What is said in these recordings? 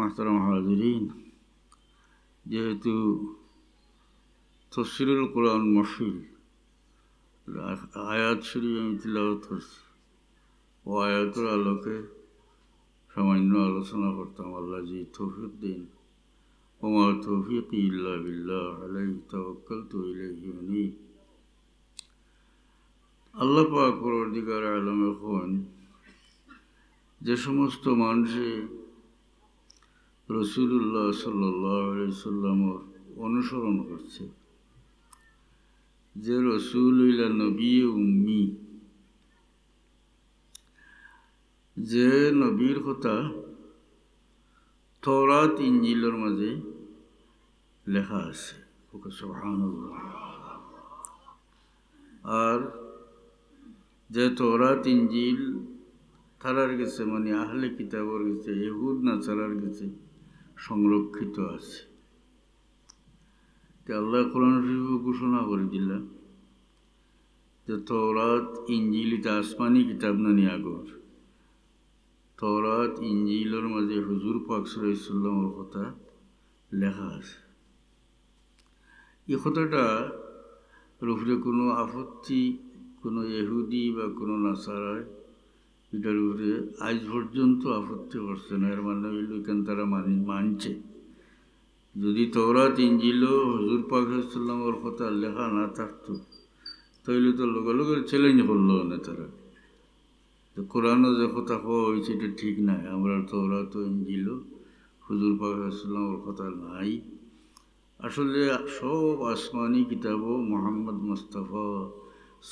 محترم حاضرین، যেহেতু তফসিরুল কোরআন মাহফিল আয়াত শরীফ আমি তিলাওয়াত করছি, ও আয়াতের আলোকে সামান্য আলোচনা করতাম। আল্লাহ জি তৌফিক দিন। ওমা তৌফিকি ইল্লা বিল্লাহ আলাইহি তাওয়াক্কালতু ইলাইহি উনীব। আল্লাহ পাক পরওয়ারদিগার আলম এখন যে সমস্ত মানুষে রাসূলুল্লাহ সাল্লাল্লাহু আলাইহি সাল্লামের অনুসরণ করছে, যে রসুল হইলা নবী উম্মি, যে নবীর কথা তওরাত ইনজিলের মাঝে লেখা আছে, সুবহানাল্লাহ। আর যে তওরাত ইনজিল তারার কাছে, মানে আহলে কিতাবের কাছে, ইহুদ নাসারার কাছে সংরক্ষিত আছে। আল্লাহ কোরআন শরীফে ঘোষণা করে দিলেন যে তওরাত ইনজিল এটা আসমানি কিতাব না নি আগর। তওরাত ইনজিলের মাঝে হুজুর পাক সাল্লাল্লাহু আলাইহি ওয়াসাল্লামের কথা লেখা আছে। এই কথাটার উপরে কোনো আপত্তি কোনো ইহুদি বা কোনো নাসারায় এটার উপরে আজ পর্যন্ত আপত্তি করছে না। এর মানে হইল এখান তারা মানছে। যদি তওরাত ইনজিল হুজুর পাক সাল্লাল্লাহু আলাইহি ওয়াসাল্লামের কথা লেখা না থাকতো তাহলে তো লগে লগে চ্যালেঞ্জ করলো না তারা, কোরআনও যে কথা হওয়া হয়েছে এটা ঠিক নাই, আমরা তওরাত ইনজিল হুজুর পাক সাল্লাল্লাহু আলাইহি ওয়াসাল্লামের কথা নাই। আসলে সব আসমানি কিতাবও মুহাম্মদ মুস্তাফা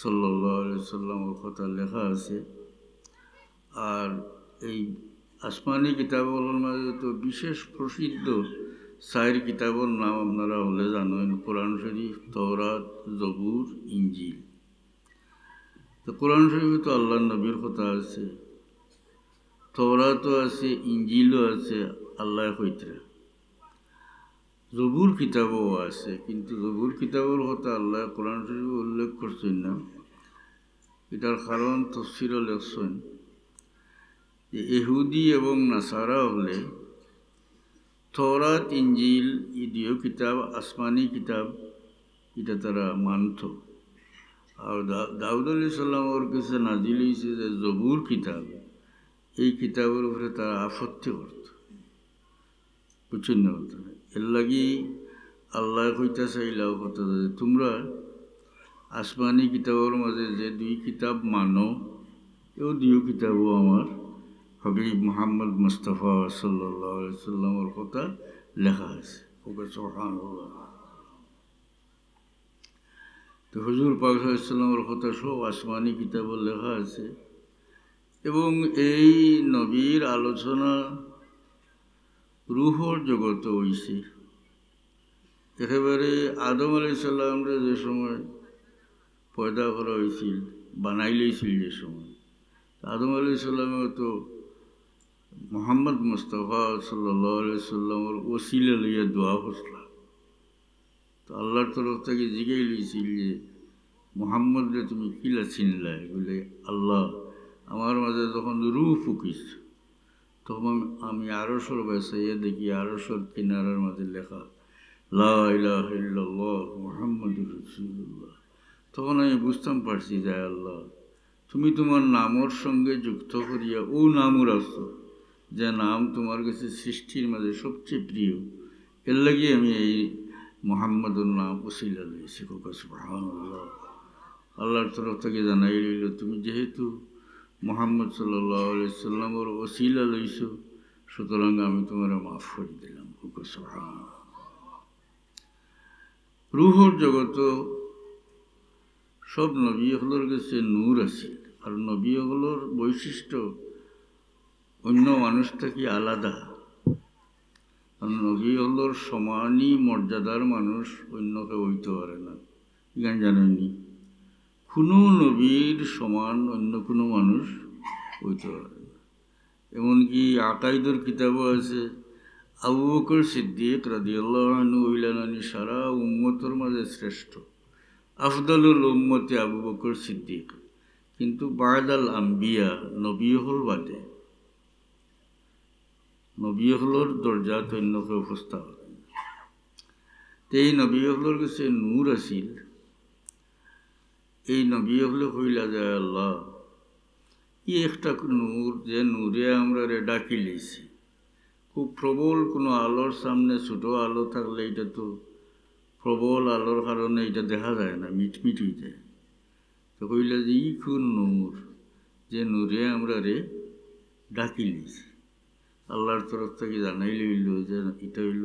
সাল্লাল্লাহু আলাইহি ওয়াসাল্লামের কথা লেখা আছে। আর এই আসমানি কিতাবগুলোর মাঝে তো বিশেষ প্রসিদ্ধ 4 কিতাবের নাম আপনারা হলে জানেন: কোরআন শরীফ, তওরাত, জবুর, ইনজিল। তো কোরআন শরীফে তো আল্লাহর নবীর কথা আছে, তওরাতও আছে, ইনজিলও আছে আল্লাহ কইতরা। জবুর কিতাবও আছে, কিন্তু জবুর কিতাবের কথা আল্লাহ কোরআন শরীফে উল্লেখ করছেন না। এটার কারণ তাফসীরে লেখছেন যে ইহুদি এবং নাসারা হলে তওরাত ইনজিল এই দুই কিতাব আসমানি কিতাব, এটা তারা মানত। আর দাউদ আলাইহিস সালামের কাছে নাজিল হয়েছে যে জবুর কিতাব, এই কিতাবের উপরে তারা আপত্তি করত, বুঝছেন না? এর লাগি আল্লাহ কইতা চাইলাও কথা যে তোমরা আসমানি কিতাবের মাঝে যে 2 কিতাব মানো, এই 2 কিতাবও আমার হবিব মুহাম্মদ মুস্তাফা সাল্লাল্লাহু আলাইহি সাল্লামের কথা লেখা আছে। সুবহানাল্লাহ। তো হুজুর পাক সাল্লাল্লাহু আলাইহি সাল্লামের কথা সব আসমানি কিতাবে লেখা আছে। এবং এই নবীর আলোচনা রূহর জগতে হইছে। একেবারে আদম আলাইহিস সালামরে যে সময় পয়দা করা হয়েছিল, বানাই লইছিল যে সময়, আদম আলাইহিস সালামেও তো মুহাম্মদ মুস্তাফা সাল্লাল্লাহু আলাইহি সাল্লামের ওসিলা লইয়া দোয়া করছিলাম। তো আল্লাহর তরফ থেকে জিজ্ঞাই লইছিল যে মুহাম্মদরে তুমি কিলা চিনলাই? বলে আল্লাহ আমার মাঝে যখন রূহ ফুকিস তখন আমি আরশের বাসাইয়া দেখি আরশের কিনারার মাঝে লেখা লা ইলাহা ইল্লাল্লাহ মুহাম্মাদুর রাসূলুল্লাহ। তখন আমি বুঝতাম পারছি যে আল্লাহ তুমি তোমার নামের সঙ্গে যুক্ত করিয়া ও নামও রাখছো যে নাম তোমার কাছে সৃষ্টির মাঝে সবচেয়ে প্রিয়। এর লাগি আমি এই মুহাম্মাদুর নাম ওসিলা লইছি। সুবহানাল্লাহ। আল্লাহর তরফ থেকে জানাই রইল তুমি যেহেতু মুহাম্মদ সাল্লাল্লাহু আলাইহি সাল্লামের ওসিলা লইছো, সুতরাং আমি তোমার মাফ করে দিলাম। সুবহানাল্লাহ। রূহর জগত সব নবী হলোর কাছে নূর আছে। আর নবী হলোর বৈশিষ্ট্য অন্য মানুষ থেকে আলাদা। আর নবী হলোর সমানই মর্যাদার মানুষ অন্য কেউ হইতে পারে না। এখানে জানেননি কোনো নবীর সমান অন্য কোনো মানুষ হইতে পারে না। এমনকি আকাইদের কিতাবও আছে আবু বকর সিদ্দিক রাদিয়াল্লাহু আনহু হইলেন সারা উম্মতের মাঝে শ্রেষ্ঠ, আফদালুল উম্মতে আবু বকর সিদ্দিক। কিন্তু বাদাল আম্বিয়া, নবী হল বাদে নবী হলর দরজাত অন্যকে উপস্থাপন। এই নবী হলর কাছে নূর আছিল। এই নবী হলে কইলা যায় আল্লাহ ই একটা নূর, যে নূরে আমরা ডাকি লইছি। খুব প্রবল কোনো আলোর সামনে ছোট আলো থাকলে এটা তো প্রবল আলোর কারণে এটা দেখা যায় না, মিটমিট হয়ে যায়। তো কইলা যে ই কোন নূর, যে নূরে আমরা ডাকি লইছি। আল্লাহর তরফ থেকে জানাই লইল যে এটা হইল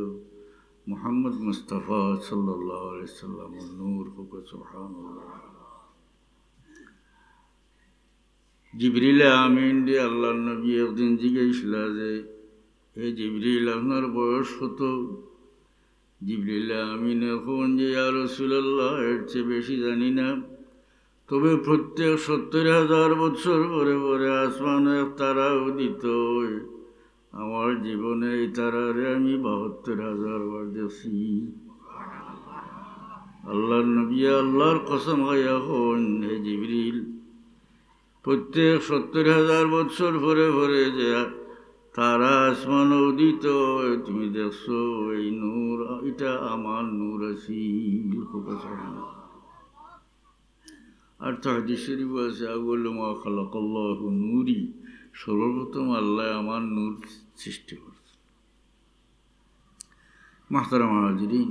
মুহাম্মদ মুস্তাফা সাল্লাল্লাহু আলাইহি সাল্লামের নূর। হোক সুবহানাল্লাহ। জিবরিল আমিন দিয়ে আল্লাহর নবী একদিন জিজ্ঞাসা যে হে জিবরিল আপনার বয়স কত? জিবরিল আমিন এখন যে ইয়া রাসূলুল্লাহ এর চেয়ে বেশি জানি না, তবে প্রত্যেক 70,000 বছর পরে পরে আসমানে এক তারা উদিত হয়। আমার জীবনে এই তারারে আমি 72,000 বার দেখছি। আল্লাহর নবী আল্লাহর কসম খাইয়া হন হে জিবরিল, প্রত্যেক 70,000 বছর পরে পরে যে তারা আসমান উদিত হয় তুমি দেখছো, এই নূর এটা আমার নূর আছি। আর তো হাদিস শরীফ আছে আউয়ালু মা খালাকাল্লাহু নূরি, সর্বপ্রথম আল্লাহ আমার নূর সৃষ্টি করছে। মুহতারাম হাজিরিন,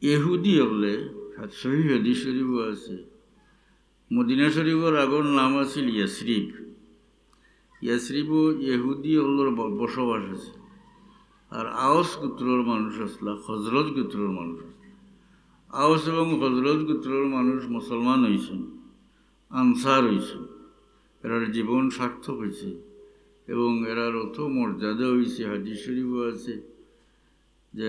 ইহুদি হলে সহিহ হাদিস শরীফ আছে মদিনা শরীফের আগর নাম আছিল ইয়াসরিব। ইয়াসরিবও ইহুদি হলোর বসবাস আছে। আর আওস গোত্রের মানুষ আসলা, হজরত গোত্রের মানুষ আসলা। আওস এবং হজরত গোত্রের মানুষ মুসলমান হয়েছেন, আনসার হয়েছেন। এরার জীবন সার্থক হয়েছে এবং এরার অত মর্যাদা হয়েছে। হাদিস শরীফও আছে যে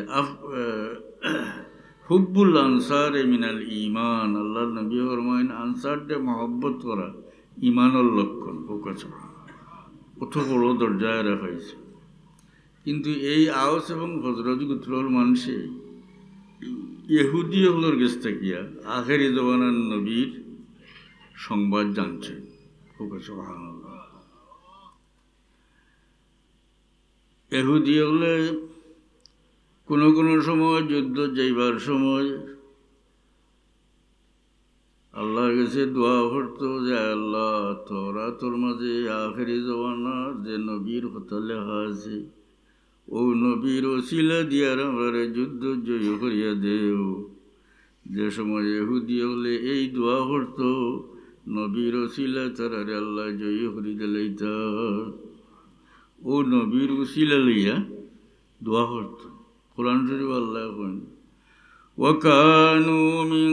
হুব্বুল আনসার মিনাল ইমান। আল্লাহ নবী ফরমায়েন আনসারকে মহব্বত করা ইমানের লক্ষণ। কত বড় দরজায় রাখা হয়েছে। কিন্তু এই আওস এবং হজরত গোত্রের মানুষে ইহুদি হলোর কাছ থেকে আখেরি জমানার নবীর সংবাদ জানছে। ইহুদি হলে কোনো কোনো সময় যুদ্ধ যাইবার সময় আল্লাহর কাছে দোয়া করতো যে আল্লাহ তোরা তোর মাঝে আখেরি জমানার যে নবীর কথা লেখা আছে ও নবীর ওসিলা দিয়ার আমরা যুদ্ধ জয় করিয়া দেও। যে সময় ইহুদি হলে এই দোয়া করতো নবীর ওসিলা তারারে আল্লাহ জয় করি দিলাইতা। ও নবীর ওসিলা লইয়া দোয়া করতো। কোরআন শরীফ আল্লাহ কইন وكانوا من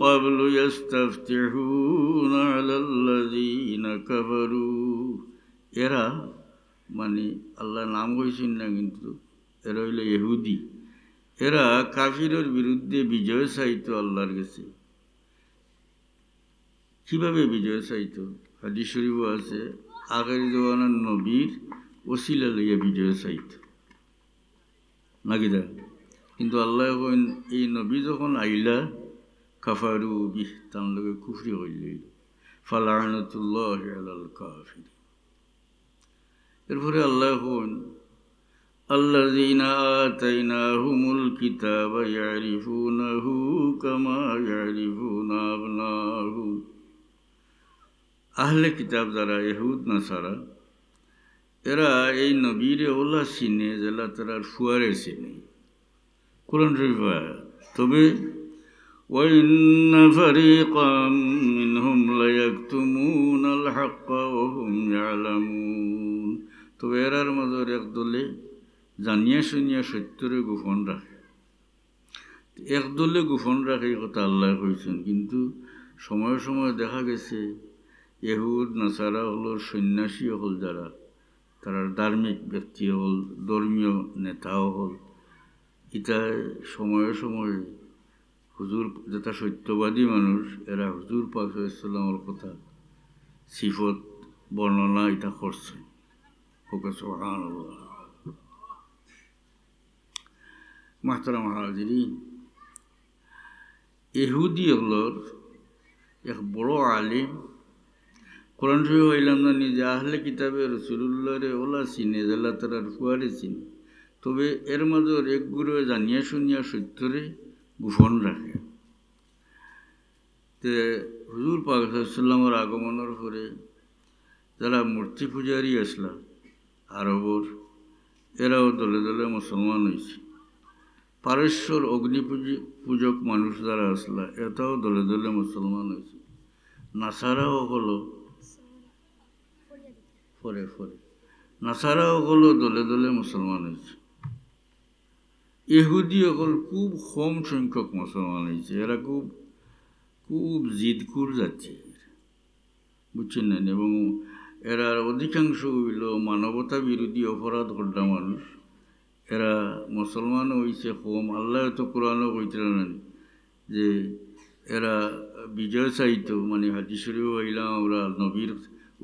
قبل يستفتحون على الذين كفروا। এরা মানে আল্লাহ নাম কইছেন না, কিন্তু এরা হইল ইহুদি। এরা কাফিরের বিরুদ্ধে বিজয় চাইতো আল্লাহর কাছে। কিভাবে বিজয় চাইতো? হাদিস শরীফ আছে আগের জমানার নবীর ওসিলা লইয়া বিজয় চাইতো নাকি দা। কিন্তু আল্লাহ কইন এই নবী যখন আইলা কাফারু বিহ, তার লগে কুফরি হইল, ফালানাতুল্লাহি আলাল কাফির। এরপরে আল্লাহ কইন আল্লাযীনা আতাইনাহুমুল কিতাবা ইয়ারিফুনাহু কামা ইয়ারিফুনা আবনাহুম। আহলে কিতাব যারা ইহুদ নাসারা, এরা এই নবীরে ওলা চিনে যেলা তারা ফুয়ারে চিনে। কোরআন শরীফ তবে ওয়াইন্না ফারিকাম মিনহুম লায়াকতুমুনাল হাক্কা ওয়া হুম ইয়ালামুন। তবে এরার মাঝের একদলে জানিয়া শুনিয়া সত্যরে গোপন রাখে। একদলে গোপন রাখে এই কথা আল্লাহ কইছেন। কিন্তু সময়ে সময়ে দেখা গেছে ইহুদ নাসারা হলো সন্ন্যাসী হল যারা, তারা ধার্মিক ব্যক্তি হল, ধর্মীয় নেতাও হল, এটা সময়ে সময়ে হুজুর যেটা সত্যবাদী মানুষ, এরা হুজুর পাক সাল্লাল্লাহু আলাইহি ওয়াসাল্লামের কথা সিফত বর্ণনা এটা করছে। সুবহানাল্লাহ। মুহতারাম হাজিরিন, ইহুদি হলোর এক বড় আলিম কোরআন শরীফ হইলাম না নিজে আহলে কিতাবে রসুল্লাহরে ওলা চিনে জেলা তারা ফুয়ারে চিনে, তবে এর মাঝে এক গুরু জানিয়া শুনিয়া সত্যরে গোপন রাখে। তে হুজুর পাক সাল্লামের আগমনের পরে যারা মূর্তি পূজারী আসলা আরবর, এরাও দলে দলে মুসলমান হয়েছে। পারস্যর অগ্নি পূজক মানুষ যারা আসলা এটাও দলে দলে মুসলমান হয়েছে। নাসারাও হলো পরে পরে নাসারাও হলো দলে দলে মুসলমান হয়েছে। ইহুদি হল খুব কম সংখ্যক মুসলমান হয়েছে। এরা খুব খুব জিদকুর যাচ্ছে, বুঝছেন না? এবং এরা অধিকাংশ হইল মানবতা বিরোধী অপরাধ করা মানুষ। এরা মুসলমান হয়েছে কম। আল্লাহ তো কোরআনও কইতেন যে এরা বিজয় চাইতো, মানে হাতি শরীফ আইলাম আমরা নবীর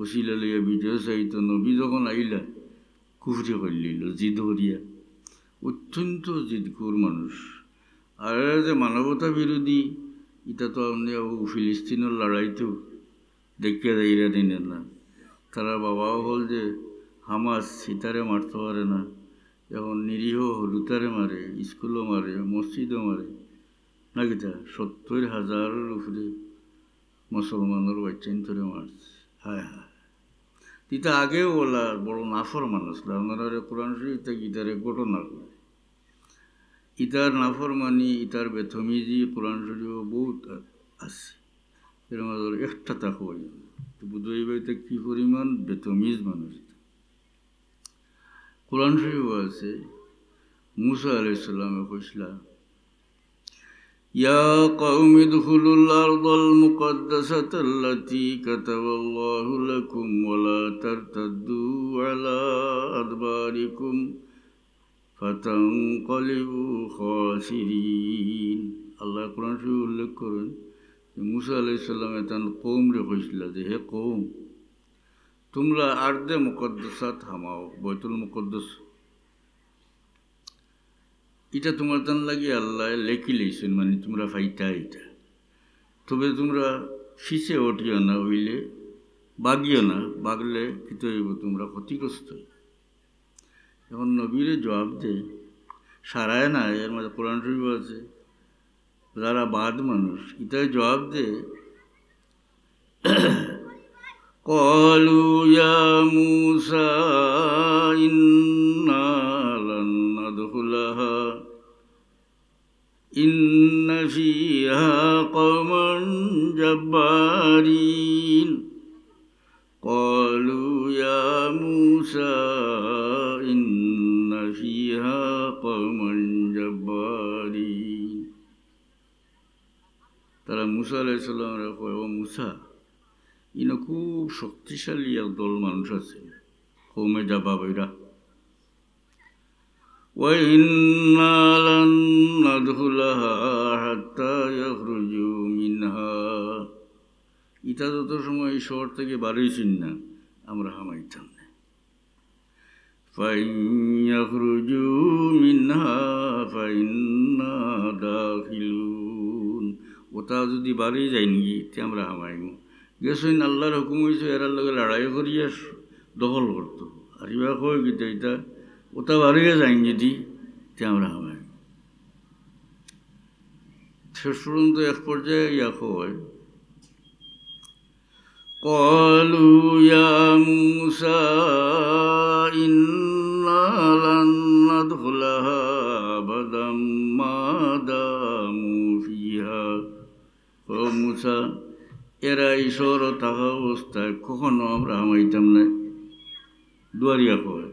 ওসিলা লইয়া বিজয় চাইতো। নবী যখন আইলা কুফরি করলিল, জিদ হরিয়া, অত্যন্ত জিদকুর মানুষ। আর এরা যে মানবতা বিরোধী, এটা তো আপনি ফিলিস্তিনের লড়াইতেও দেখিয়া যাইরা দিনের না। তারা বাবাও হল যে হামাস সীতারে মারতে পারে না, এখন নিরীহ হলুতারে মারে, স্কুলও মারে, মসজিদও মারে না। কিতা 70,000-এর উপরে মুসলমানের বাচ্চাইন ধরে মারছে। হায় হায়, তিতা আগেও বলা বড় নাফর মানুষ। আপনারা কোরআন শরীফ গীতারে ঘটনা করে ইতার নাফরমানি, ইতার বেথমিজি কোরআন শরীফ বহুত আছে। এর মাঝে একটা তা হই বুঝাই বাইতে কী পরিমাণ বেতমিজ মানুষ। কোরআন শরীফ আছে মুসা আলাইহিস সালামে কইসলা, ইয়া কওমি দুখুলুল আরদাল মুকদ্দাসাতাল্লাতী কাতাবাল্লাহু লাকুম ওয়া লা তারতাদ্দু আলা আদবারিকুম ফাতানকালিবু খাসিরিন। আল্লাহ কোরআন শরীফ উল্লেখ করেন মুসা আলাইহিস সালামে তার কওমরে কইসলা যে হে কওম, তোমরা আরদে মুকদ্দাসাত হামাও, বাইতুল মুকদ্দাস এটা তোমার তান লাগি আল্লাহ লেখি লইছেন, মানে তোমরা ফাইতা এটা। তবে তোমরা ফিসে ওঠিও না, হইলে বাগিও না, বাগলে কিতে হইব তোমরা ক্ষতিগ্রস্ত। এখন নবীরে জবাব দে, সারায় না। এর মধ্যে কোরআন শরীফ আছে যারা বাদ মানুষ, এটাই জবাব দে, قالوا يا موسى إنا لن ندخلها إن فيها قوما جبارين قالوا يا موسى إن فيها قوما جبارين তারা মুসা আলাইহিস সালামরে কয়, ও মুসা, ইনো খুব শক্তিশালী একদল মানুষ আছে, কৌমে জাবাবিরা। ওয়া ইন্না লান নাদখুলাহা হাত্তা ইয়াখরুজু মিনহা, ইটা যত সময় এই শহর থেকে বাড়িয়েছেন না আমরা হামাইতাম না। ফাইন ইয়াখরুজু মিনহা ফাইন্না দাখিলুন, ওটা যদি বাড়িয়ে যায় নাকি তে আমরা হামাইমু। গেছেন আল্লাহর হুকুম হয়েছে এরার লগে লড়াই করিয়া দখল করতো, আর ইবা কয় গীতা এটা ওটা বাড়িয়ে যাইন যদি তে আমরা হামাই। শেষ পর্যন্ত এক পর্যায়ে ইয়া কয়, قالوا يا موسى إنا لن ندخلها أبدا ما داموا فيها। ও মুসা, এরা ঈশ্বর থাকা অবস্থায় কখনো আমরা হামাইতাম না। দুয়ারিয়া কয়,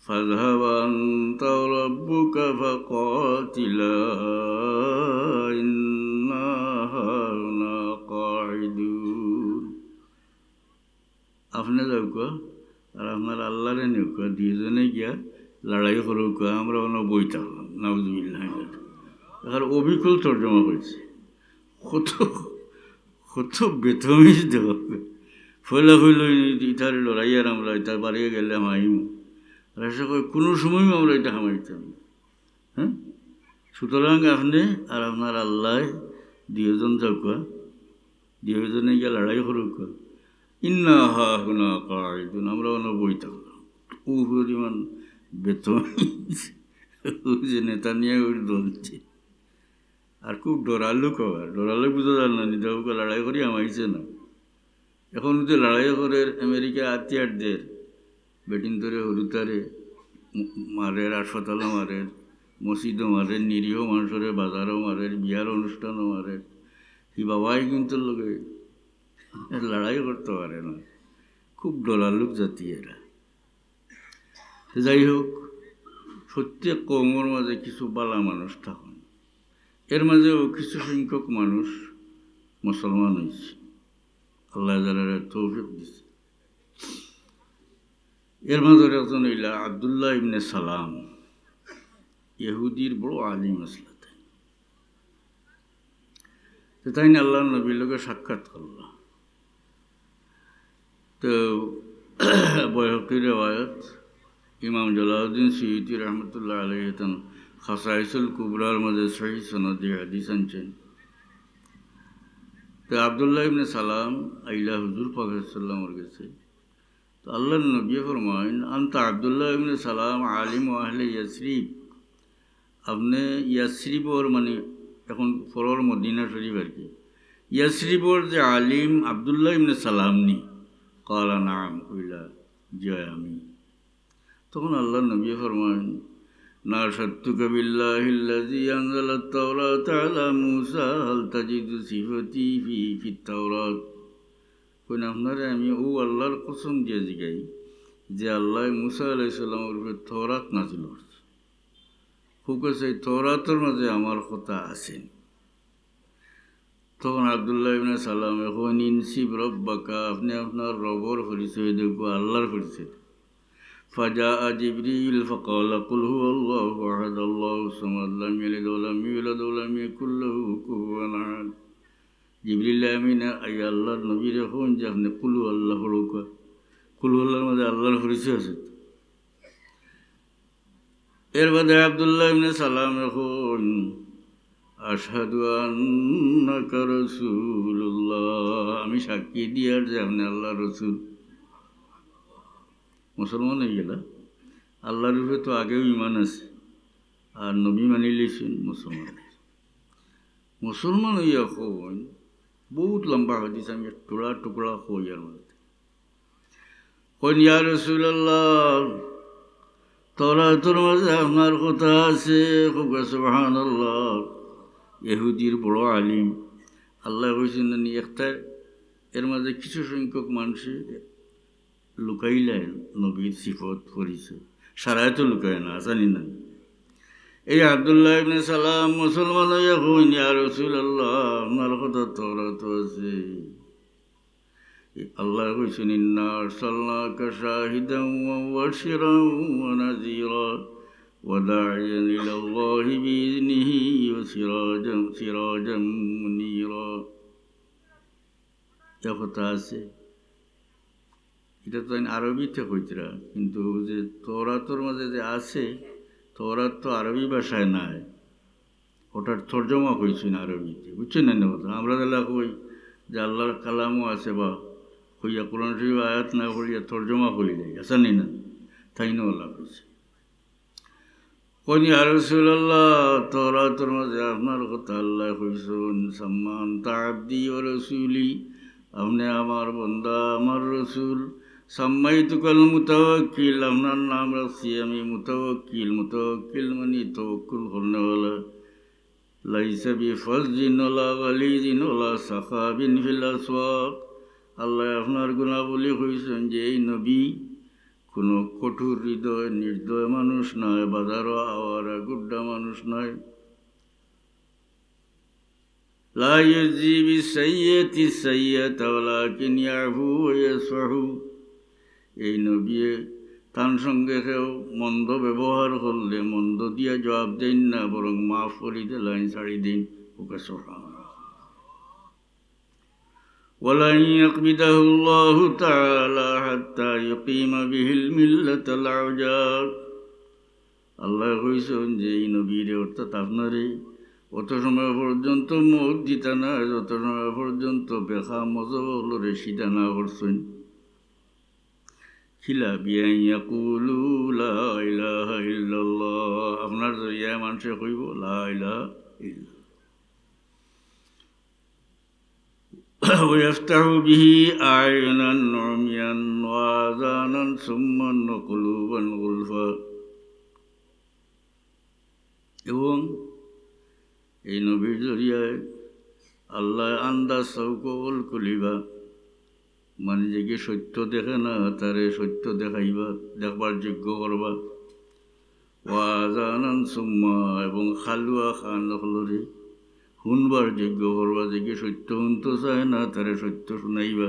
فاذهب أنت وربك فقاتلا إنا هاهنا قاعدون। আপনি যাও আর আপনার আল্লাহরে নেওয়া দুজনে গিয়া লড়াই করুক, আমরা অন্য বই থাকলাম। নাউজুবিল্লাহ। এখন অবিকল তর্জমা করেছে, কত কত বেতমিজ দেওয়া ফয়লা হইল ইটার লড়াই, আর আমরা এটা বাড়িয়ে গেলে হামাইম। আর আশা করি কোনো সময়ও আমরা এটা হামাইতাম। হ্যাঁ, সুতরাং আপনি আর আপনার আল্লাহ দুজন যাওয়া দুজনে গিয়ে লড়াই করুক, ইন্না হা হুনা কাইদুন, আমরা অন্য বই থাকলাম। ও পরিমাণ বেতন যে নেতা নিয়ে ওই দলছে। আর খুব ডরালো কবার, ডরালে বুঝা যাল না, নিদাউকে লড়াই করি আমাইছে না। এখন যে লড়াই করে আমেরিকা আত্মীয়ারদের বেটিন ধরে হরুতারে মারের, হাসপাতালও মারের, মসজিদও মারের, নিরীহ মানুষের বাজারও মারের, বিয়ার অনুষ্ঠানও মারের। কি বাবাই কিন্তু লোকে লড়াই করতে পারে না, খুব ডলালুক জাতি এরা। যাই হোক, প্রত্যেক কৌমর মাঝে কিছু বালা মানুষ থাকুন, এর মাঝেও কিছু সংখ্যক মানুষ মুসলমান হয়েছে, আল্লাহ যারা তৌফিক দিছে। এর মাঝে একজন হইলা আবদুল্লাহ ইবনে সালাম, ইহুদির বড় আলিম আসলা। তাই না আল্লাহ নবীর লোকে সাক্ষাৎ করল। তো বয়হকির রেওয়ায়ত, ইমাম জালাউদ্দিন সুয়ুতি রহমতুল্লাহ আলাইহি খাসাইসুল কুবরার মাঝে সহিহ সনদে হাদিস আনছেন। তো আবদুল্লাহ ইবনে সালাম আইলা হুজুর পাক সাল্লাল্লাহু আলাইহি গেছে। তো আল্লাহ নবী ফরমাইন, আনতা আবদুল্লাহ ইবনে সালাম আলিম আহলে ইয়াসরিব, আপনি ইয়াসরিবর মানে এখন ফরর মদিনা শরীফ আর কি, ইয়াসরিবর যে আলিম আবদুল্লাহ ইবনে সালাম নি? কালা নাম, কইলা জয় আমি। তখন আল্লাহ নবী ফরমাইন, নাশাদতুকা বিল্লাহিল্লাযী আনজালাত তাওরাতা আলা মূসা হাল তাজিদু সিফাতি ফিত তাওরাত। কইন আপনারে আমি ও আল্লাহর কসম দিয়ে জিগাই যে আল্লাহ মূসা আলাইহিস সালামের উপর তাওরাত নাযিল করছে, হুকেছে তাওরাতের মাঝে আমার কথা আছে। তখন আবদুল্লাহ ইবনে সালাম, এখন ইনসিব রব্বাকা, আপনি আপনার রবর পরিচয় দেখবো, আল্লাহর পরিচয়। ফাজা জিবরিল ফাকালা কুল হুয়াল্লাহু আহাদ আল্লাহু সামাদ লাম ইয়ালিদ ওয়া লাম ইউলাদ ওয়া লাম ইয়াকুল লাহু কুফুয়ান আহাদ। জিবরিল আমিন আই আল্লাহর নবীর এখন যে আপনি কুল আল্লাহ পড়ুকা, কুল আল্লাহর মধ্যে আল্লাহর পরিচয় আছে। এর বাদে আবদুল্লাহ ইবনে সালাম এখন আশহাদু আন্নাকা রাসূলুল্লাহ, আমি সাক্ষী দিয়ার যে আপনি আল্লাহর রাসূল। মুসলমান হয়ে গেলা। আল্লাহর উপরে তো আগেও ইমান আছে, আর নবী মানি লিয়েছেন, মুসলমান। মুসলমান হইয়া কইন বহুত লম্বা হাদিস, আমি টুকরা টুকরা কই। আর মধ্যে কইন, ইয়া রাসূলুল্লাহ, তাওরাতের মাঝে আপনার কথা আছে। সুবহানাল্লাহ, ইহুদির বড় আলিম। আল্লাহ কইছেন একটা, এর মাঝে কিছু সংখ্যক মানুষে লুকাইলেন নবীর সিফত পরিচয়, সারাই তো লুকায় না, জানি না। এই আবদুল্লাহ ইবনে সালাম মুসলমান হইয়া কইন, ইয়া রাসূলুল্লাহ, আপনার কথা তাওরাত আছে। আল্লাহ কইছেন, ইন্না আরসালনাকা শাহিদান ওয়া মুবাশশিরান ওয়া নাযীরা ওয়া দা'iয়ান ইলাল্লাহি বিইذনিহি ওয়া সিরাজাম মুনীরা। এ কথা আছে, এটা তো আরবিতে কইতরা, কিন্তু যে তাওরাতের মাঝে যে আছে, তাওরাত তো আরবি ভাষায় নাই, ওটার তর্জমা কইছেন আরবিতে, বুঝছেন না কথা। আমরা যারা কই যে আল্লাহর কালামও আছে, বা কইয়া কোরআন শরীফ আয়াত না করিয়া তর্জমা করি দেয়, আসানি না, তাই না আল্লাহ কইছে। কইনি, ইয়া রাসূলুল্লাহ, তাওরাতের মাঝে আপনার কথা আল্লাহ কইছেন, সাম্মান তা'আবদি ওয়া রাসূলি, আপনি আমার বান্দা, আমার রসুল। সাম্মাইতুকাল মুতাওয়াক্কিল, আপনার নাম রাখছি আমি মুতাওয়াক্কিল। মুতাওয়াক্কিল মানে তাওয়াক্কুল করনেওয়ালা। লাইসা বিফাজ্জিন ওয়ালা গালিজিন ওয়ালা সাখাবিন ফিল আসওয়াক। আল্লাহ আপনার গুণাবলী কইছেন যে এই নবী কোনো কঠোর হৃদয় নির্দয় মানুষ নয়, বাজারও আওয়ারা গুড্ডা মানুষ নয়। লা ইয়াজি বিসাইয়্যাতি সাইয়্যাতা ওয়ালাকিন ইয়াফু ওয়া ইয়াসফাহু। এই নবী তার সঙ্গে কেউ মন্দ ব্যবহার করলে মন্দ দিয়া জবাব দেন না, বরং মাফ করিতে লাইন ছাড়ি দিন। ওকে সুবহানাল্লাহ। ওয়ালান ইয়াকবিদাহু আল্লাহু তাআলা হাত্তা ইউকিমা বিহিল মিল্লাতাল আউজা। আল্লাহ কইছেন যে এই নবীর, অর্থাৎ আপনারে অত সময় পর্যন্ত মত দিতা না, যত সময় পর্যন্ত বেখা মজব হলো রেশিদা না করছেন। খিলা বিয়ান ইয়াকুলু লা ইলাহা ইল্লাল্লাহ, আপনার জরিয়ায় মানুষে কইব লা ইলাহা ইল্লাল্লাহ। ويفتح به أعينا عميا وآذانا صما وقلوبا غلفا। এবং এই নবীর জরিয়ায় আল্লাহ আন্দাজ সৌকল কলিবা, মানে যে সত্য দেখে না তারে সত্য দেখাইবা, দেখবার যোগ্য করবা। ওয়াজানান সুম্মা, এবং খালুয়া খান হলরে শুনবার যোগ্য করবা, যে সত্য শুনতে চায় না তারে সত্য শুনাইবা।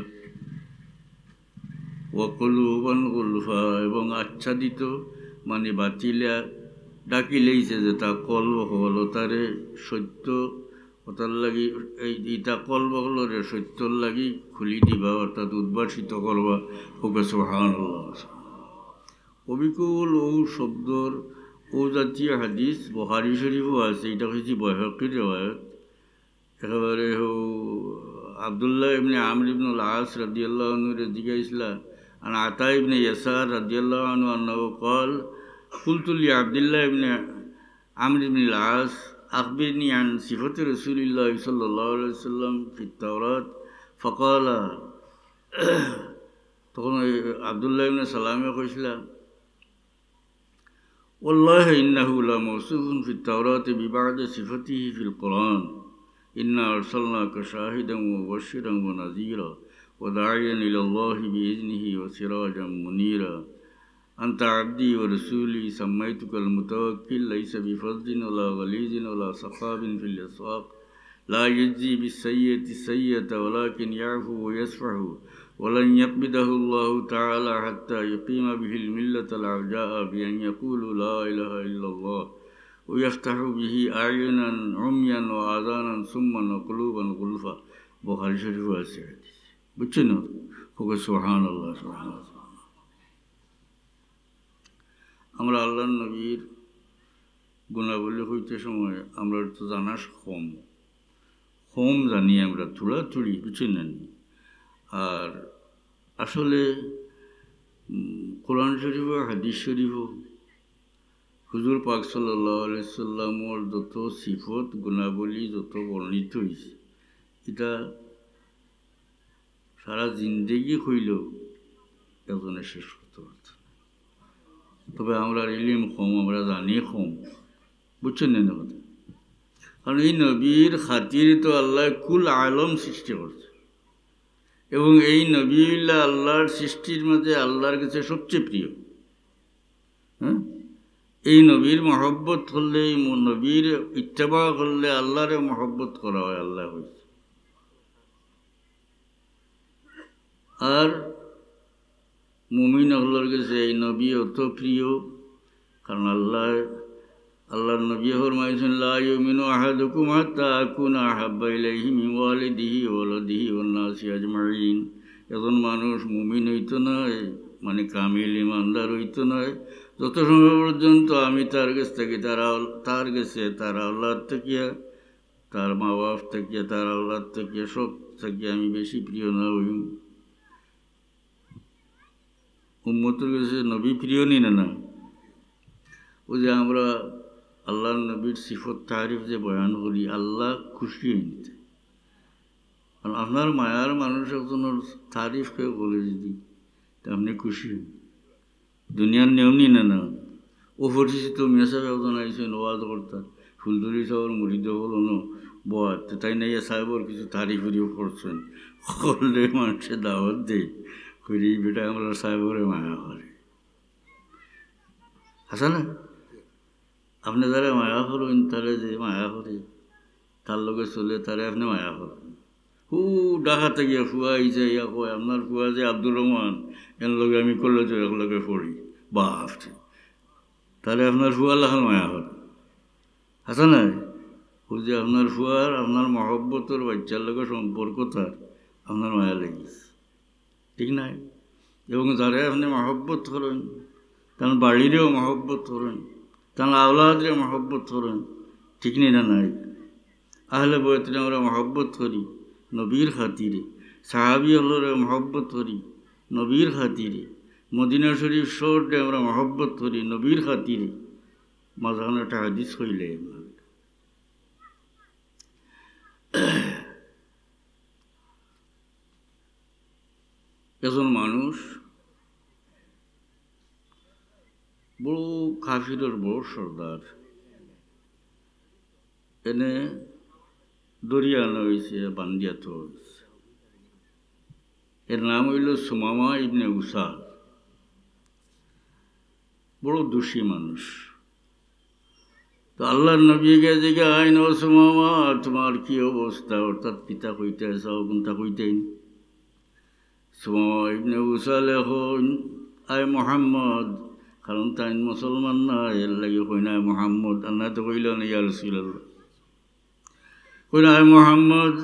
ওয়াকুলুবান গুলফা, এবং আচ্ছাদিত মানে বাতিলা ডাকিলেইছে যে তা কলব হল তারে সত্য, ওটার লাগি ইটা কলব হলরে সত্যর লাগি খুলি দিবা, অর্থাৎ উদ্ভাসিত করবা। হোক সুবহানাল্লাহ। অবিকুল ও শব্দর ও জাতীয় হাদিস বুখারী শরীফও আছে, এটা হচ্ছে বাইহাকীর রিওয়ায়াত। একেবারে আব্দুল্লাহ ইবনে আমর ইবনে আল-আস রাদিয়াল্লাহু আনহু জিজ্ঞাসা আন আতা ইবনে ইয়াসার রাদিয়াল্লাহু আনহু আন্নাহু قال قلت لعبد الله بن عمرو بن العاص أخبرني عن صفة رسول الله صلى الله عليه وسلم في التوراة فقال তখন আব্দুল্লাহ ইবনে সালামে কইছিল والله إنه لموصوف في التوراة ببعض صفته في القرآن إنا أرسلناك شاهدا ومبشرا ونذيرا وداعيا إلى الله بإذنه وسراجا منيرا أنت عبدي ورسولي سميتك المتوكل ليس بفظ ولا غليظ ولا سخاب في الأسواق لا يجزي بالسيئة السيئة ولكن يعفو ويصفح ولن يقبضه الله تعالى حتى يقيم به الملة العوجاء بأن يقولوا لا إله إلا الله ويفتح به أعينا عميا وآذانا صما وقلوبا غلفا। বুখারী শরীফ আছে হাদিস, বুঝছেন? সুবহানাল্লাহ সুবহানাল্লাহ। আমরা আল্লাহর নবীর গুণাবলী হইতে সময় আমরা তো জানাস কম জানি, আমরা থুড়ি বুঝছেন। আর আসলে কোরআন শরীফ হাদিস শরীফ হুজুর পাক সাল্লাল্লাহু আলাইহি সাল্লামর যত সিফত গুণাবলী যত বর্ণিত হয়েছে, এটা সারা জিন্দেগি হইলেও একজনের শেষ করতে পারত। তবে আমরা ইলিম কম, আমরা জানি কম, বুঝছেন না কথা। কারণ এই নবীর খাতির তো আল্লাহ কুল আলম সৃষ্টি করছে, এবং এই নবীল্লা আল্লাহর সৃষ্টির মাঝে আল্লাহর কাছে সবচেয়ে প্রিয়। হ্যাঁ, এই নবীর মহব্বত করলে, এই নবীর ইত্তেবা করলে আল্লাহরে মহব্বত করা হয়, আল্লাহ হয়েছে। আর মুমিন আল্লাহর কাছে এই নবী অত প্রিয়, কারণ আল্লাহর নবী ফরমাইছেন লা ইউমিনু আহাদুকুম হাত্তা আকুনা আহাব্বা ইলাইহি মিন ওয়ালিদিহি ওয়া ওয়ালাদিহি ওয়ান নাসি আজমাইন। একজন মানুষ মুমিন হইতো নয়, মানে কামিল ইমানদার হইতো নয়, যত সময় পর্যন্ত আমি তার কাছ থেকে তার কাছে তার আল্লাহর থেকে, তার মা বাপ থেকে, তার আল্লাহর থেকে, সব থেকে আমি বেশি প্রিয় না হই। উম্মতের কাছে নবী প্রিয় নি না? ও যে আমরা আল্লাহর নবীর সিফত তারিফ যে বয়ান করি, আল্লাহ খুশি নিতে। কারণ আপনার মায়ার মানুষ একজনের তারিফ কেউ বলে যদি আপনি খুশি হন, দুনিয়ার নিয়মনি না। ও পরিচিত মিয়া সাহেব একজন আইসেন ওয়াজ করতাম, ফুলদুরি সাহর মুড়িদ বলো বয়াত, তাই না সাহেবর কিছু তারিফেরিও করছেন, করলে মানুষের দাওয়াত দেয় করি, বেটা আমরা সাহেবরে মায়া করে। আছে না? আপনি যারা মায়া করেন, তারা যে মায়া করে, তার লগে চলে, তারা আপনি মায়া করেন। ডাকাতে গিয়া ফুয়া আইছে, ইয়া কয় আপনার ফুয়া যে আব্দুর রহমান, এর লগে আমি কলেজে একলগে পড়ি, বাপ, তাহলে আপনার ফুয়া লাখান মায়া করে। আছে না? ও যে আপনার ফুয়ার আপনার মহব্বতর বাচ্চার লগে সম্পর্ক, তার আপনার মায়া লেগেছে, ঠিক নাই? এবং যারা আপনি মহব্বত করেন, তার বাড়িরেও মহব্বত করেন, তার আওলাদরে মহব্বত করেন, ঠিক নেই না? নাই, আহলে বয়তরে আমরা মহব্বত করি নবীর খাতিরে, সাহাবি হলরে মহব্বত করি নবীর খাতিরে, মদিনা শরীফ শহরটা আমরা মহব্বত করি নবীর খাতিরে। মাঝখানে একটা হাদিস হইলে একজন মানুষ বড় কাফিরের বড় সর্দার, এনে দরিয়া আনা হয়েছে, বান্দিয়া তো হয়েছে। এর নাম হইল সুমামা ইবনে উসাল, বড় দোষী মানুষ। তো আল্লাহর নবীকে জিজ্ঞাসা আইন ও সুমামা তোমার কি অবস্থা, অর্থাৎ পিতা কইতে চাও কোনটা কইতেন। সুমামা ইবনে উসাল এখন আয় মোহাম্মদ, কারণ তাই মুসলমান না, এর লাগে কই না মোহাম্মদ, আল্লাহ তো কইল না ইয়া রাসূলুল্লাহ, কই না মোহাম্মদ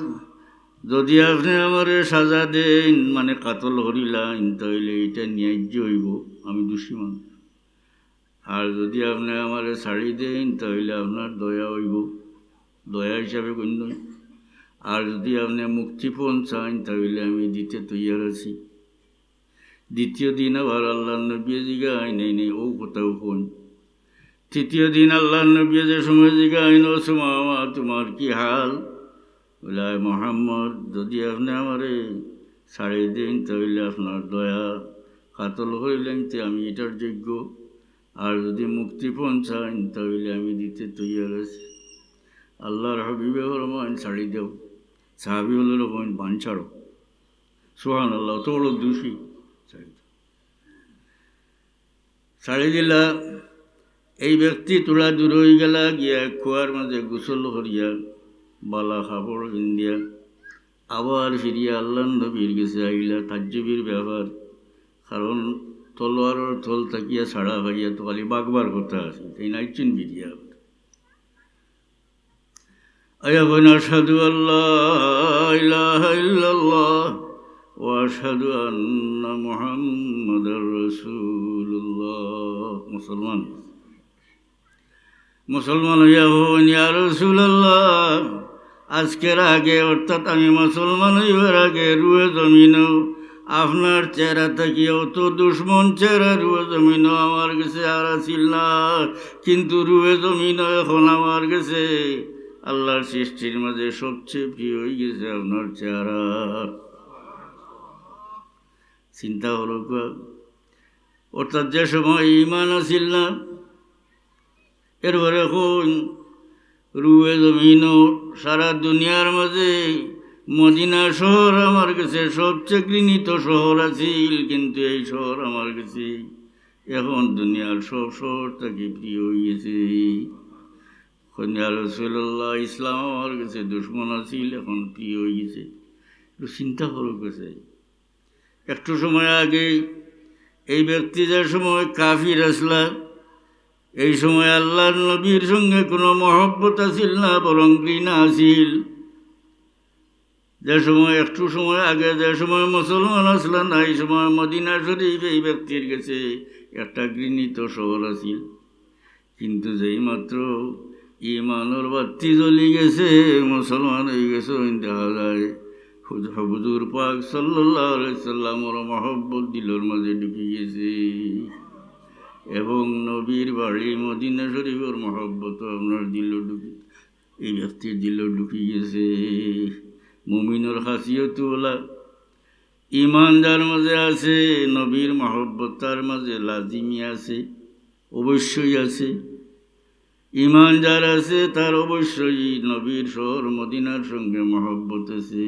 যদি আপনি আমার সাজা দেন, মানে কাতল হরিলাইন, তাহলে এটা ন্যায্য হইব, আমি দোষী মানুষ। আর যদি আপনি আমার ছাড়ি দেন তাহলে আপনার দয়া হইব, দয়া হিসাবে গণ্য। আর যদি আপনি মুক্তিপণ চান তাহলে আমি দিতে তৈয়ার আছি। দ্বিতীয় দিন আবার আল্লাহ নবী জিগাই নেই ও কোথাও কোন। তৃতীয় দিন আল্লাহ নবী যে সময় জিগাই নো সুমামা তোমার কি হাল, বলে মোহাম্মদ যদি আপনি আমারে ছাড়ি দেন তাহলে আপনার দয়া, কাতল হইলেন তে আমি এটার যোগ্য। আর যদি মুক্তিপণ চান তাহলে আমি দিতে তৈয়ার আছি। আল্লাহর হাবিবে ফরমান ছাড়ি দেও। সাহাবি হলের হইন বান ছাড়ো, সুবহানাল্লাহ, তো বড় দোষী, ছাড়ি দিলা। এই ব্যক্তি তোলা দূর হয়ে গেলা, গিয়া কুয়ার মাঝে গোসল করিয়া বালা কাপড় পিন্দিয়া আবার ফিরিয়া আল্লাহ নবীর কাছে আইলা। তাজ্জুবের ব্যাপার, কারণ তলোয়ারের থল থাকিয়া ছাড়া হইয়া তো খালি বাগবার কথা আছে, তাই নাইছেন বিরিয়া আয়া বলেন আশহাদু আল্লাহ ইলাহা ইল্লাল্লাহ ওয়া আশহাদু আন্না মুহাম্মাদার রাসূলুল্লাহ। মুসলমান হইয়া হন ইয়া রাসূলুল্লাহ, আজকের আগে অর্থাৎ আমি মুসলমান হইবার আগে রুয়ে জমিনও আপনার চেহারা থাকি অত দুশ্মন চেহারা রুয়ে জমিনও আমার কাছে আর আসিল না, কিন্তু রুয়ে জমিনও এখন আমার কাছে আল্লাহর সৃষ্টির মাঝে সবচেয়ে প্রিয় হয়ে গেছে আপনার চেহারা। চিন্তা হলো, অর্থাৎ যে সময় ইমান আসিল না, এরপরে এখন রুয়ে জমিনও সারা দুনিয়ার মাঝে মদিনা শহর আমার কাছে সবচেয়ে ঘৃণিত শহর আছিল, কিন্তু এই শহর আমার কাছে এখন দুনিয়ার সব শহর থেকে প্রিয় হয়েছে। ইয়া রাসূলুল্লাহ, ইসলাম আমার কাছে দুশ্মন আছিল, এখন প্রিয় হয়েছে। একটু চিন্তা করো কাছে। একটু সময় আগে এই ব্যক্তি যে সময় কাফির আসলা, এই সময় আল্লাহর নবীর সঙ্গে কোনো মহব্বত আসিল না, বরং ঘৃণা আসিল। যে সময় একটু সময় আগে যে সময় মুসলমান আসলা না, এই সময় মদিনা শরীফ এই ব্যক্তির কাছে একটা ঘৃণিত শহর আছিল। কিন্তু যেই মাত্র ইমানের বাতি জ্বলি গেছে, মুসলমান হয়ে গেছে, দেখা যায় হুজুর পাক সাল্লাল্লাহু আলাইহি সাল্লামের মহব্বত দিলের মাঝে ঢুকে গেছে, এবং নবীর বাড়ি মদিনা শরীফের মহব্বত আপনার দিল ঢুকে, এই ব্যক্তির দিল ঢুকে গেছে। মুমিনের খাসিয়ত ওলা ইমান যার মাঝে আছে, নবীর মহব্বত তার মাঝে লাজিমি আছে, অবশ্যই আছে। ইমান যার আছে তার অবশ্যই নবীর শহর মদিনার সঙ্গে মহব্বত আছে।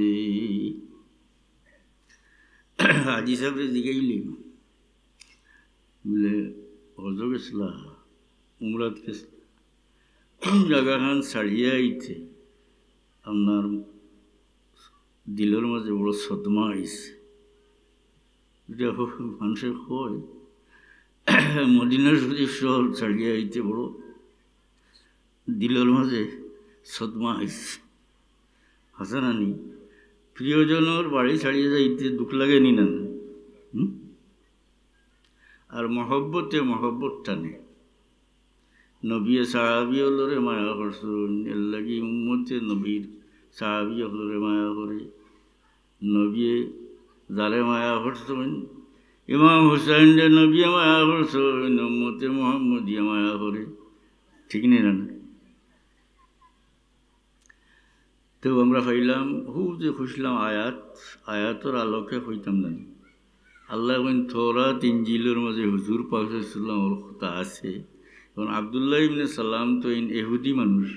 হাজি সাহেবরে জিগাইলি বলে হজর গেছলা, উমরাত গেছলা, জায়গাখান ছাড়িয়ে আইতে আপনার দিলের মাঝে বড় সদমা আইছে। এটা মানুষের কয় মদিনার শরীফ শহর ছাড়িয়ে আইতে বড় দিলের মাঝে সদমা আইছে। হাসানানি প্রিয়জনের বাড়ি ছাড়িয়ে যাইতে দুঃখ লাগেনি না? আর মহব্বতে মহব্বত টানে। নবী সাহাবি হলরে মায়া করছেন, এর লাগি উম্মতে নবীর সাহাবি হলরে মায়া করে। নবী যারে মায়া করছেন, ইমাম হুসাইন যে নবী মায়া করছেন, উম্মতে মুহাম্মদিয়া মায়া করে। ঠিক নেই না? তো আমরা হইলাম যে খুঁজলাম আয়াতর আলোকে হইতাম না। আল্লাহ থৌরাত ইনজিলের মাঝে হুজুর পাক সাল্লাল্লাহু কথা আছে। এখন আব্দুল্লাহ ইবনে সালাম তো ইহুদি মানুষ,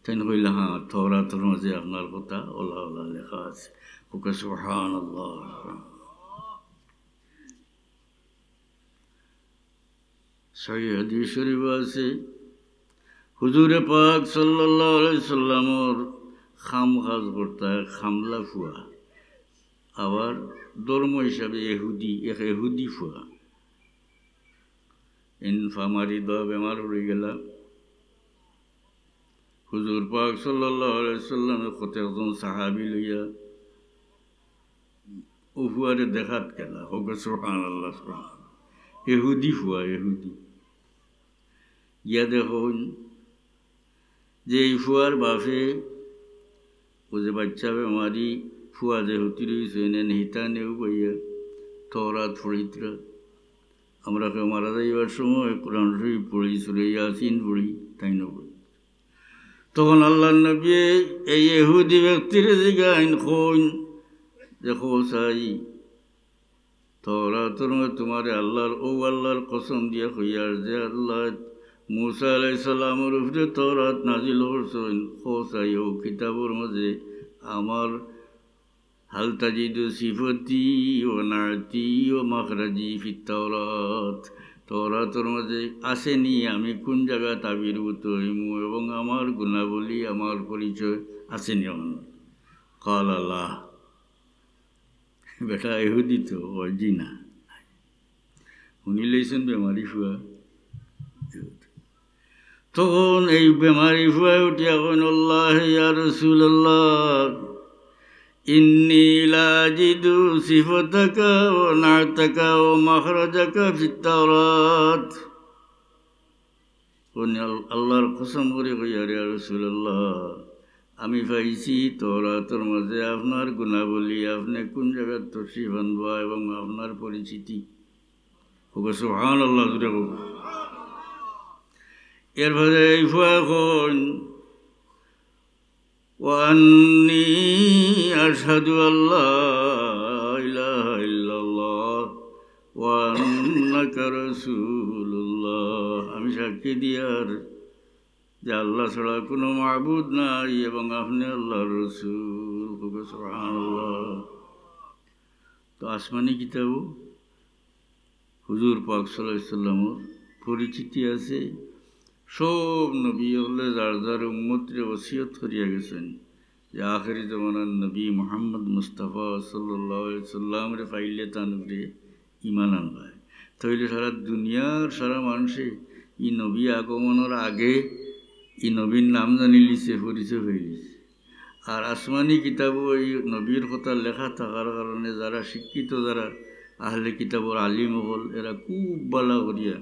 তাই কইলা হ্যাঁ থৌরাতের মাঝে আপনার কথা ওলা ওলা লেখা আছে। ওকে সুবহানাল্লাহ। সহিহ হাদিস শরীফ আছে হুজুরে পাক সাল্লাল্লাহু আলাইহি সাল্লামর খাম খাজ করতে খামলা ফুয়া, আবার ধর্ম হিসাবে এহুদি ফুয়া। ইনফামারি বেমার হয়ে গেলা, হুজুর পাক সাল্লাল্লাহু আলাইহি সাল্লামের কত একজন সাহাবী লইয়া উফুয়ারে দেখাত গেলা। হোক সুবহানাল্লাহ। এহুদি ফুয়া, এহুদি গিয়া দেখুন যে এই ফুয়ার বাপে ও যে বাচ্চা বেমারি ফুয়া যে হতি রয়েছে হিতা নেও বইয়া থরাত ফড়িতরা। আমরা কেউ মারা যাইবার সময় কোরআন শরীফ পড়ি, সূরা ইয়াসিন পড়ি, তাই না পড়ি। তখন আল্লাহর নবী এই ইহুদি ব্যক্তির জিজ্ঞাসা কইন যে খোসাই তওরাতের মধ্যে তোমারে আল্লাহর কসম দিয়া কইয়ার যে আল্লাহ মুসা আলাইহিস সালামের উপরে তওরাত নাজিল করছেন, খোসাই ও কিতাবের মাঝে আমার হাল তাজিদু সিফতি ও নাতি ও মাখরাজি ফিত তাওরাত, তওরাতের মাঝে আসেনি আমি কোন জায়গায় আবির্ভূত হইমু এবং আমার গুণাবলী আমার পরিচয় আসেনি। কাল আল্লাহ বেটা ইহুদি তো অজি না, উনি লইছেন বেমারি ফুয়া। তখন এই বেমারি ফুয়া উঠিয়া কইন আল্লাহ ইয়া রাসূলুল্লাহ ইন্নী লা আজিদু সিফাতাকা ওয়া না'তাকা ওয়া মাখরাজাকা ফিত তাওরাত। উনি আল্লাহর কসম করে কইয়া ইয়া রাসূলুল্লাহ আমি পাইছি তওরাতের মাঝে আপনার গুণাবলী, আপনি কোন জায়গার তশরিফ আনবা এবং আপনার পরিচিতি। ওকে সুবহানাল্লাহ জুড়ে হোক। এরপরে এই ফুয়া কইন ওয়ান্নী আশহাদু আল্লা ইলাহা ইল্লাল্লাহ ওয়া আন্নাকা রাসূলুল্লাহ, আমি সাক্ষী দিয়ার যে আল্লাহ ছাড়া কোনো মাবুদ নাই এবং আপনি আল্লাহর রাসূল। সুবহানাল্লাহ। তো আসমানি কিতাবও হুজুর পাক সাল্লাল্লাহু আলাইহি সাল্লামের পরিচিতি আছে। সব নবী হলে যার যার উম্মতরে ওসিয়ত করিয়া গেছেন যে আখেরি জমানার নবী মুহাম্মদ মুস্তাফা সাল্লাল্লাহু আলাইহি সাল্লামরে পাইলে তানরে ঈমান আনবায়। তাইলে সারা দুনিয়ার সারা মানুষে ই নবী আগমনের আগে ই নবীর নাম জানি লিছে, পরিচয় হয়ে লিছে। আর আসমানি কিতাবও এই নবীর কথা লেখা থাকার কারণে যারা শিক্ষিত, যারা আহলে কিতাবর আলিম হল, এরা খুব বালা করিয়া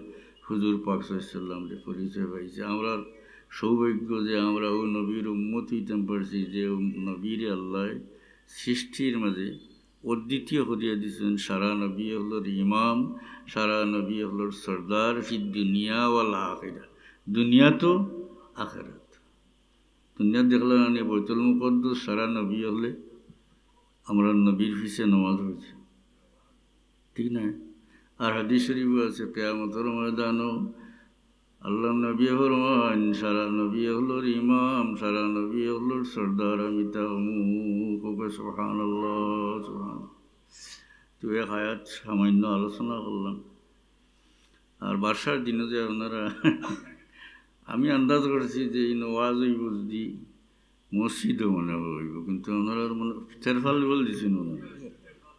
হুজুর পাক সাল্লাল্লাহু আলাইহি সাল্লামরে পরিচয় পাইছে। আমরা সৌভাগ্য যে আমরা ও নবীর উম্মত হইতে পারছি, যে নবীরে আল্লাহ সৃষ্টির মাঝে অদ্বিতীয় করিয়া দিয়েছেন। সারা নবী হলোর ইমাম, সারা নবী হলোর সর্দার ফিদ দুনিয়া ওয়াল আখিরা, দুনিয়া তো আখিরাত। দুনিয়া দেখলাম আমি বাইতুল মুকদ্দাস, সারা নবী হলে আমরা নবীর পিছে নামাজ হয়েছে, ঠিক না? আর হাদিস শরীফ আছে কিয়ামতের ময়দানও আল্লাহ নবী ফরমান সারা নবী হলোর ইমাম, সারা নবী হলোর সর্দার, আমি তা সুবহানাল্লাহ সুবহানাল্লাহ। তো এক আয়াত সামান্য আলোচনা করলাম। আর বার্ষার দিনে যে আপনারা আমি আন্দাজ করছি যে এই ওয়াজ হইব যদি মসজিদও মনে হইব, কিন্তু ওনারা মনে তেরফাল বল দিয়েছেন ওনারা।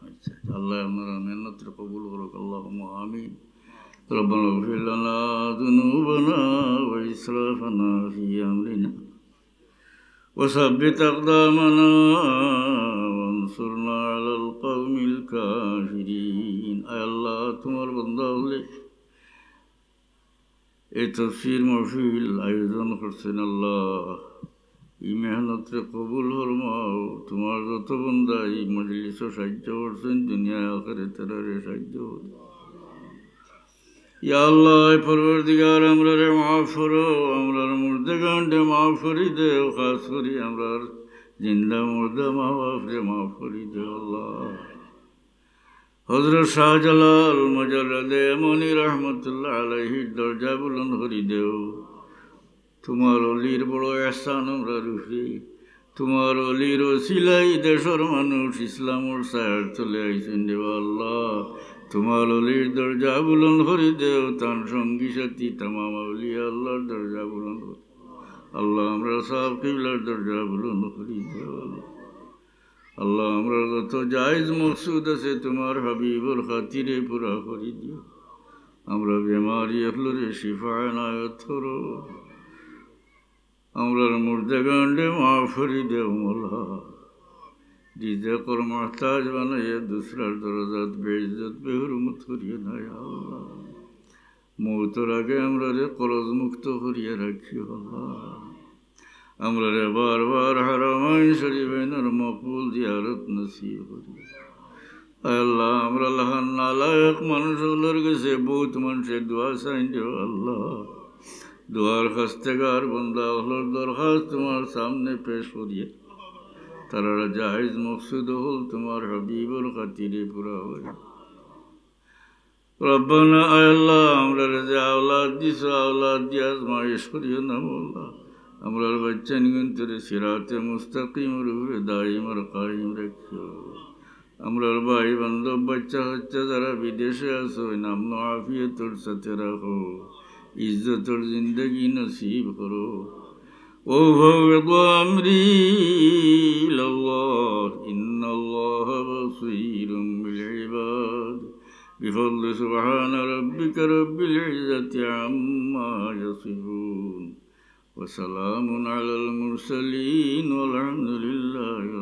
আচ্ছা, আল্লাহ আপনারা মেহনতের কবুল করুক, আল্লাহুম্মা আমিন। রব্বানা ইগফির লানা যুনুবানা ওয়া ইসরাফানা ফি আমরিনা ওয়া সাব্বিত আকদামানা ওয়ানসুরনা আলাল কওমিল কাফিরিন। আয় আল্লাহ, তোমার বান্দা হলে এই তফসির মাহফিল আয়োজন করছেন আল্লাহ, এই মেহনতরে কবুল ফরমাও। তোমার যত বন্দা এই মজলিসও সাহায্য করছেন, দুনিয়া আখিরাতে সাহায্য করছেন। ইয়া আল্লাহ পরবর্তীকার আমরা রে মাফ করো, আমরার মুর্দেগান্ডে মাফ করি দেও, খাস করি আমরার জিন্দা মুর্দা মা বাপরে মাফ করি দেও আল্লাহ। হযরত শাহজালাল মুজাররদে মনি রহমতুল্লাহ আলাইহির দরজা বুলন্দ করি দেও। তোমার অলির বড় এহসান আমরা রুফি, তোমার অলির ওসিলাই দেশের মানুষ ইসলামর সায়ার চলে আইসেন দেও আল্লাহ। তোমার অলির দরজা বুলন্দ করি দেও, তার সঙ্গী সাথী তামাম আউলিয়া আল্লাহর দরজা বুলন্দ করি আল্লাহ। আমরা সব কিবলার দরজা বুলন্দ করি দেও আল্লাহ। আমরা যত জায়েজ মকসুদ আছে তোমার হাবিবর খাতিরে পুরা করি দিও। আমরা বেমারি হলরে শিফা এনায়ত করো, আমরার মুর্দাগান্ডে মাফ করি দেও মোলা। রিজেকর মহতাজ বানাইয়া দুসরার দরজাত বেইজ্জত বেহুরমত করিয়ে না আল্লাহ। মৌতর আগে আমরা রে করজ মুক্ত করিয়া রাখি আল্লাহ। আমরা রে বারবার হারামাইন শরীফের মকবুল জিয়ারত নসিব করি আল্লাহ। আমরা লাহান নালায়ক মানুষগুলোর কাছে বহুত মানুষের দোয়া চাইন দেও আল্লাহ। দোয়ার খাস্তেগার বন্দা হলোর দরখাস্ত তোমার সামনে পেশ করিয়ে তারা জায়েজ মকসুদ হল তোমার হাবিবর খাতিরে পুরা হয়ে। রব্বানা আল্লাহ আমরা যে আওলাদ দিস, আওলাদ দিয়ে আজমাইশ করিও না মোল্লা। আমরার বাচ্চা নিগন্তরে সিরাতে মুস্তাকিমের উপরে দাইম আর কায়েম রাখিও। আমরার ভাই বান্ধব বাচ্চা হচ্ছে যারা বিদেশে আছো, নাম আফিয়তর সাথে রাখো, ইজ্জতর জিন্দগি নসিব করো। ও ভগত আমরি ইলাল্লাহ ইন্নাল্লাহা বাসীরুম বিল ইবাদ বিফদলি সুবহান রাব্বিকা রাব্বিল ইজ্জাতি আম্মা ইয়াসিফুন ওয়া সালামুন আলাল মুরসালিন ওয়ালহামদুলিল্লাহি